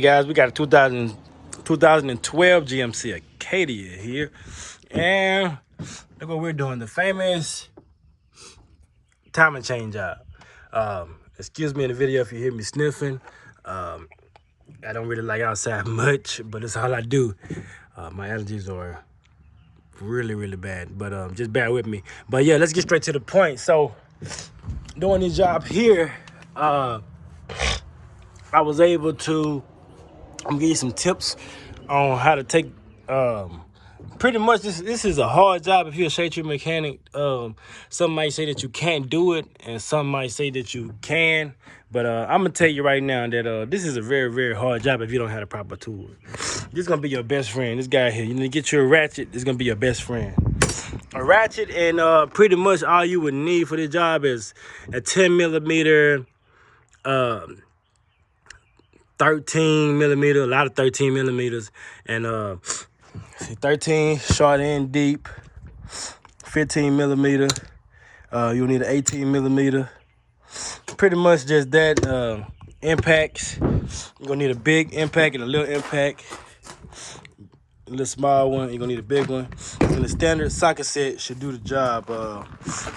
Guys, we got a 2012 GMC Acadia here, and look what we're doing, the famous timing chain job. Excuse me in the video if you hear me sniffing. I don't really like outside much, but it's all I do. My allergies are really bad, but just bear with me. But yeah, let's get straight to the point. So doing this job here, I was able to I'm gonna give you some tips on how to take pretty much this is a hard job if you're a shade tree mechanic. Some might say that you can't do it and some might say that you can, but I'm gonna tell you right now that this is a very hard job if you don't have the proper tools. This is gonna be your best friend. This guy here, you need to get you a ratchet. This is gonna be your best friend. A ratchet, and pretty much all you would need for this job is a 10mm 13mm, a lot of 13mm, and 13 short and deep, 15mm. You'll need an 18mm. Pretty much just that. Impacts. You're gonna need a big impact and a little impact. A little small one. You're gonna need a big one. And the standard socket set should do the job.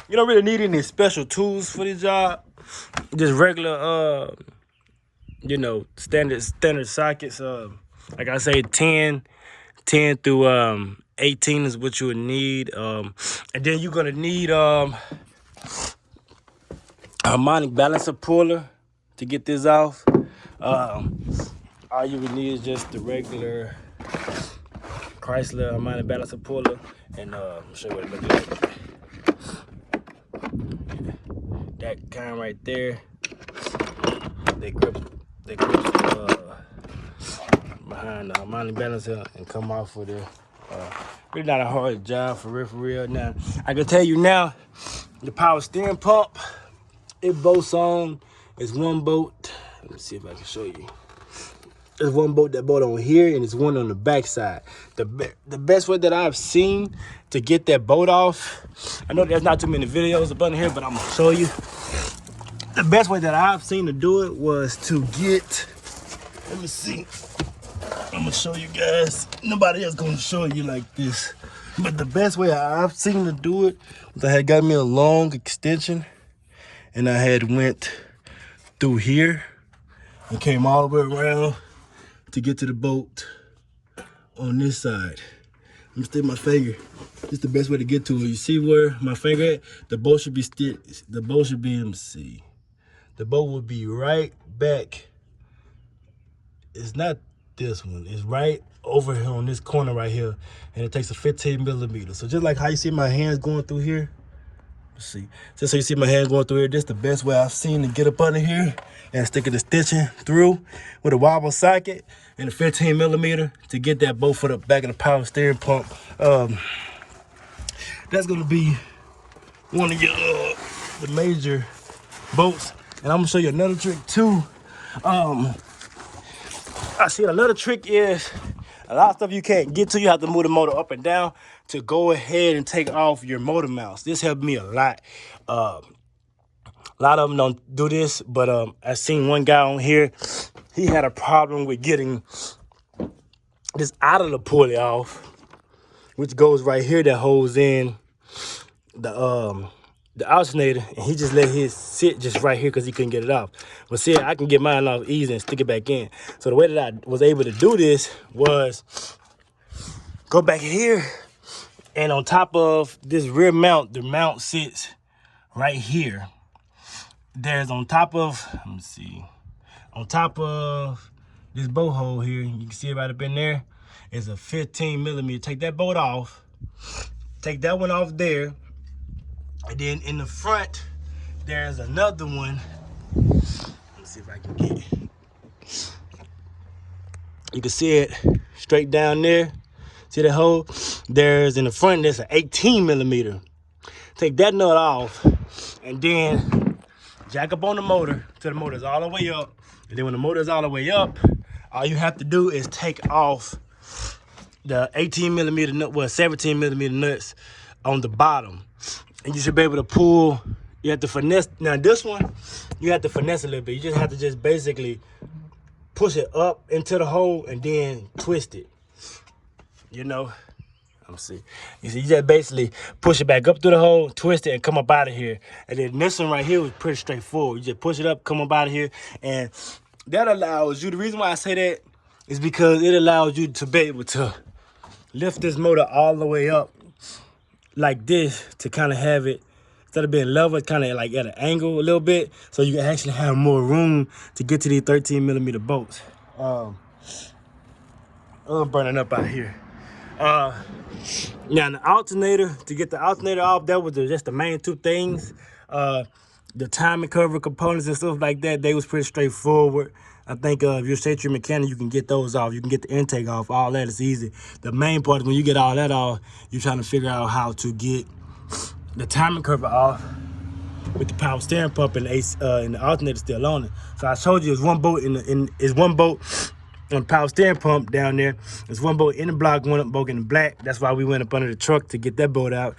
You don't really need any special tools for this job. Just regular you know, standard sockets. Like I say, 10 through 18 is what you would need. And then you're gonna need a harmonic balancer puller to get this off. All you would need is just the regular Chrysler harmonic balancer puller, and I'll show you what it looks like. That kind right there. They grip behind the harmonic balancer and come off with it. Really not a hard job for real. Now, I can tell you now, the power steering pump, it bolts on. It's one bolt. Let me see if I can show you. There's one bolt that bolt on here, and there's one on the back side. The best way that I've seen to get that bolt off, I know there's not too many videos up on here, but I'm gonna show you. The best way that I've seen to do it was to get, let me see. I'm gonna show you guys. Nobody else gonna show you like this. But the best way I've seen to do it was I had got me a long extension, and I had went through here and came all the way around to get to the bolt on this side. Let me stick my finger. This is the best way to get to it. You see where my finger at? The bolt should be still. The bolt should be, let me see. The bolt will be right back. It's not this one. It's right over here on this corner right here, and it takes a 15mm. So just like how you see my hands going through here. Let's see. Just so you see my hand going through here, this is the best way I've seen to get up under here and stick the stitching through with a wobble socket and a 15mm to get that bolt for the back of the power steering pump. That's gonna be one of your the major bolts. And I'm gonna show you another trick too. I see another trick is a lot of stuff you can't get to. You have to move the motor up and down to go ahead and take off your motor mounts. This helped me a lot. A lot of them don't do this, but I seen one guy on here. He had a problem with getting this out of the pulley off, which goes right here that holds in the alternator, and he just let his sit just right here because he couldn't get it off. But see, I can get mine off easy and stick it back in. So the way that I was able to do this was go back here, and on top of this rear mount, the mount sits right here. There's on top of, let me see, on top of this bolt hole here, you can see it right up in there, is a 15mm. Take that bolt off, take that one off there, and then in the front, there's another one. Let's see if I can get it. You can see it straight down there. See that hole? There's in the front, there's an 18mm. Take that nut off, and then jack up on the motor till the motor's all the way up. And then when the motor's all the way up, all you have to do is take off the 18mm nut, well, 17mm nuts on the bottom. And you should be able to pull. You have to finesse. Now this one, you have to finesse a little bit. You just have to just basically push it up into the hole and then twist it. You know, let me see. You see, you just basically push it back up through the hole, twist it, and come up out of here. And then this one right here was pretty straightforward. You just push it up, come up out of here, and that allows you. The reason why I say that is because it allows you to be able to lift this motor all the way up like this to kind of have it, instead of being level, kind of like at an angle a little bit, so you can actually have more room to get to these 13mm bolts. I'm burning up out here. Now the alternator, to get the alternator off, that was just the main two things. The timing cover components and stuff like that, they was pretty straightforward. I think if you're a straight mechanic, you can get those off. You can get the intake off. All that is easy. The main part is when you get all that off, you're trying to figure out how to get the timing cover off with the power steering pump and the alternator still on it. So I showed you, it's one bolt one bolt on the power steering pump down there. There's one bolt in the block, one bolt in the black. That's why we went up under the truck to get that bolt out.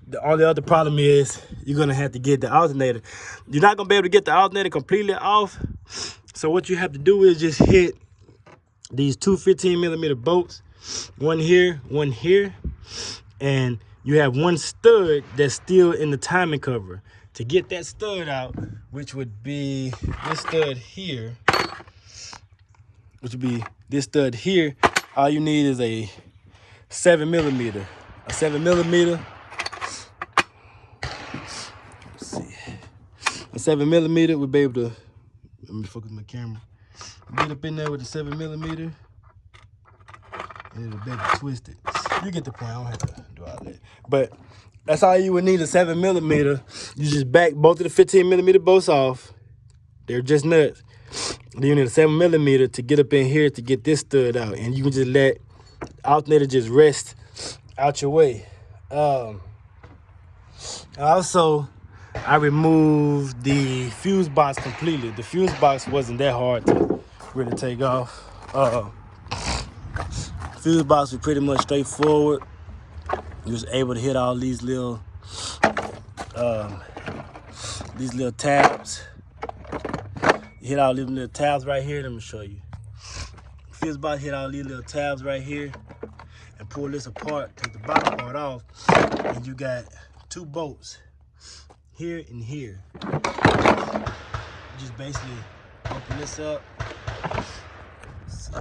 The only other problem is you're gonna have to get the alternator. You're not gonna be able to get the alternator completely off. So what you have to do is just hit these two 15mm bolts, one here, and you have one stud that's still in the timing cover. To get that stud out, which would be this stud here, all you need is a 7mm. A 7mm. Let's see. A 7mm would be able to, let me focus my camera. Get up in there with the 7mm, and it'll be able to twist it. You get the point. I don't have to do all that. But that's all you would need, a 7mm. You just back both of the 15mm bolts off. They're just nuts. Then you need a 7mm to get up in here to get this stud out, and you can just let the alternator just rest out your way. Also, I removed the fuse box completely. The fuse box wasn't that hard to really take off. Fuse box was pretty much straightforward. You was able to hit all these little tabs. You hit all these little tabs right here. Let me show you. Fuse box hit all these little tabs right here, and pull this apart, take the bottom part off, and you got two bolts here and here. Just basically open this up. Let's see.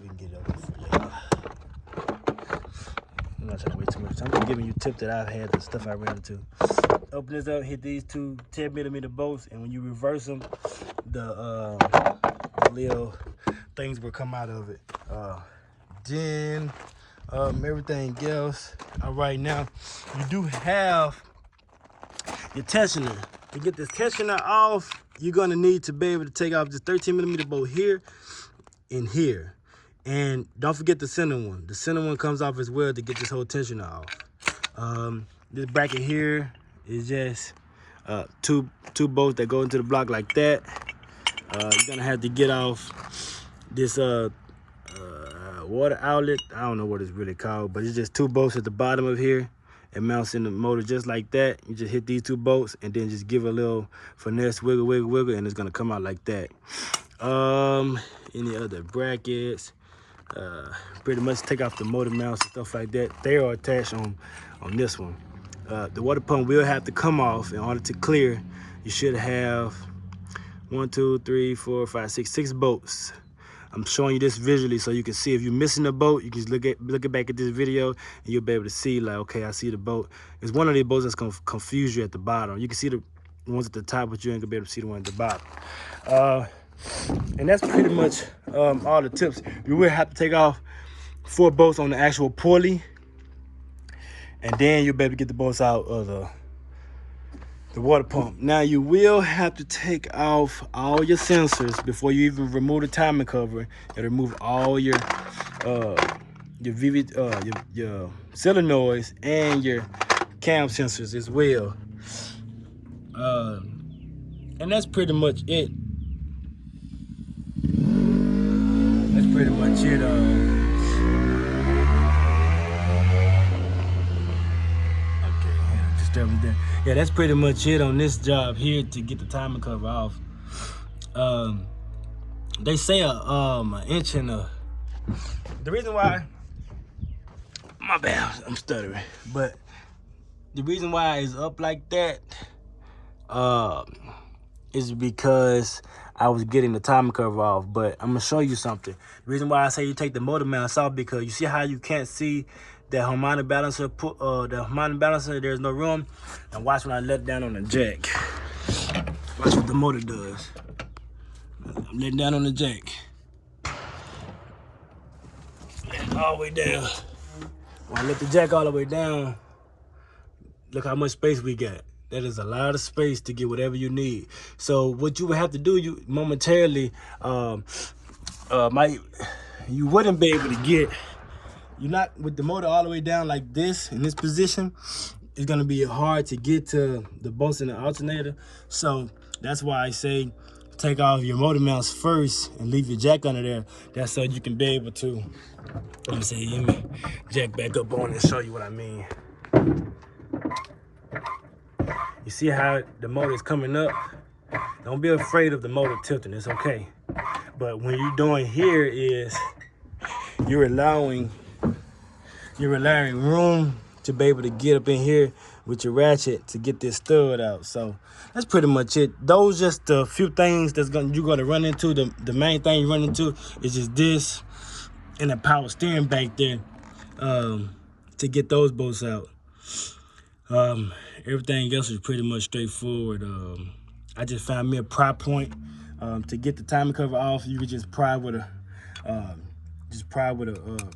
We can get it open for y'all. I'm not trying to waste too much time. I'm just giving you tips that I've had, the stuff I ran into. Open this up, hit these two 10mm bolts, and when you reverse them, the little things will come out of it. Then everything else. All right, now you do have your tensioner. To get this tensioner off, you're gonna need to be able to take off this 13mm bolt here and here. And don't forget the center one. The center one comes off as well to get this whole tensioner off. This bracket here is just two bolts that go into the block like that. You're gonna have to get off this water outlet. I don't know what it's really called, but it's just two bolts at the bottom of here. It mounts in the motor just like that. You just hit these two bolts and then just give a little finesse, wiggle, wiggle, wiggle, and it's gonna come out like that. Any other brackets? Pretty much take off the motor mounts and stuff like that. They are attached on this one. The water pump will have to come off in order to clear. You should have 6 bolts. I'm showing you this visually so you can see. If you're missing a bolt, you can just look back at this video and you'll be able to see, like, okay, I see the bolt. It's one of these bolts that's gonna confuse you at the bottom. You can see the ones at the top, but you ain't gonna be able to see the one at the bottom. And that's pretty much all the tips. You will have to take off 4 bolts on the actual pulley, and then you'll be able to get the bolts out of the water pump. Now you will have to take off all your sensors before you even remove the timing cover, and remove all your solenoids and your cam sensors as well. And that's pretty much it. That's pretty much it. Yeah, that's pretty much it on this job here to get the timing cover off. They say an inch and a. The reason why, my bad, I'm stuttering. But the reason why it's up like that, is because I was getting the timing cover off. But I'm gonna show you something. The reason why I say you take the motor mounts off, because you see how you can't see that harmonic balancer. The harmonic balancer, there's no room. And watch when I let down on the jack. Watch what the motor does. I'm letting down on the jack. All the way down. When I let the jack all the way down, look how much space we got. That is a lot of space to get whatever you need. So what you would have to do, you momentarily, you wouldn't be able to get, you're not with the motor all the way down like this, in this position, it's gonna be hard to get to the bolts in the alternator. So that's why I say, take off your motor mounts first and leave your jack under there. That's so you can be able to, let me jack back up on and show you what I mean. You see how the motor is coming up? Don't be afraid of the motor tilting, it's okay. But when you're doing here is, you're allowing room to be able to get up in here with your ratchet to get this stud out. So that's pretty much it. Those just a few things you're gonna run into. The main thing you run into is just this and a power steering back there, to get those bolts out. Everything else is pretty much straightforward. I just found me a pry point. To get the timing cover off, you could just pry with a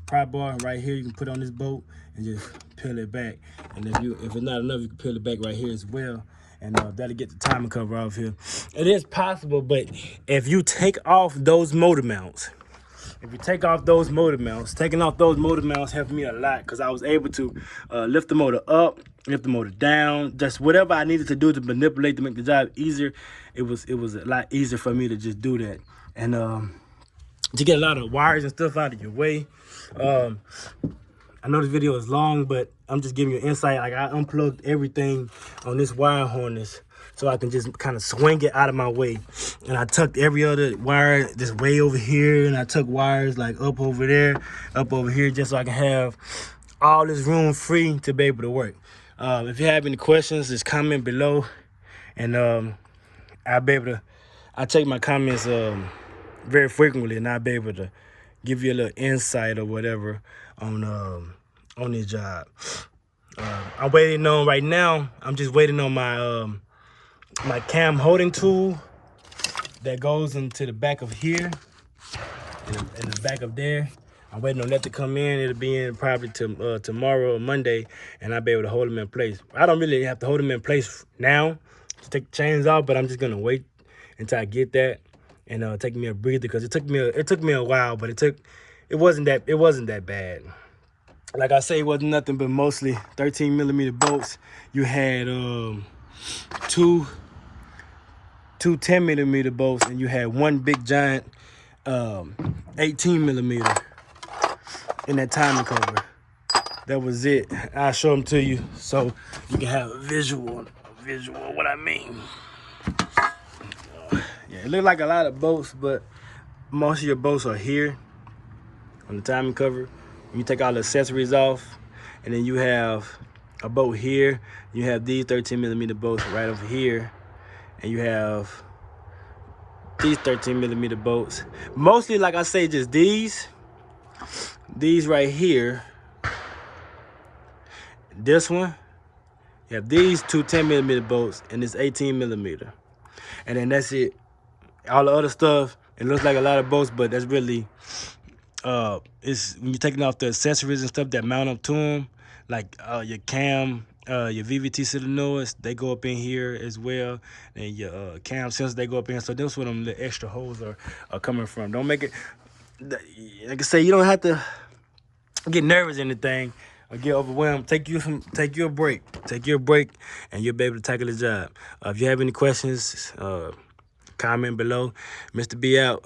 pry bar right here. You can put on this bolt and just peel it back. And if it's not enough, you can peel it back right here as well. And that'll get the timing cover off here. It is possible, but if you take off those motor mounts, taking off those motor mounts helped me a lot, because I was able to lift the motor up, lift the motor down, just whatever I needed to do to manipulate to make the job easier. It was a lot easier for me to just do that, and to get a lot of wires and stuff out of your way. I know this video is long, but I'm just giving you an insight. Like, I unplugged everything on this wire harness so I can just kind of swing it out of my way. And I tucked every other wire just way over here, and I took wires like up over there, up over here, just so I can have all this room free to be able to work. If you have any questions, just comment below, and I check my comments very frequently, and I'll be able to give you a little insight or whatever on this job. I'm waiting on right now. I'm just waiting on my my cam holding tool that goes into the back of here and the back of there. I'm waiting on that to come in. It'll be in probably tomorrow or Monday, and I'll be able to hold them in place. I don't really have to hold them in place now to take the chains off, but I'm just gonna wait until I get that, and take me a breather, because it took me a while, but it wasn't that bad. Like I say, it wasn't nothing but mostly 13mm bolts. You had two 10mm bolts, and you had one big giant 18mm in that timing cover. That was it. I'll show them to you so you can have a visual of what I mean. Yeah, it looked like a lot of bolts, but most of your bolts are here on the timing cover. You take all the accessories off, and then you have a bolt here. You have these 13mm bolts right over here, and you have these 13mm bolts. Mostly, like I say, just these right here. This one, you have these two 10mm bolts and this 18mm, and then that's it. All the other stuff, it looks like a lot of bolts, but that's really it's when you're taking off the accessories and stuff that mount up to them, like your cam, your VVT solenoids, they go up in here as well, and your cam sensors, they go up in here. So that's where them little extra holes are coming from. Don't make it, like I say, you don't have to get nervous or anything or get overwhelmed. Take you a break, and you'll be able to tackle the job. If you have any questions, comment below. Mr. B out.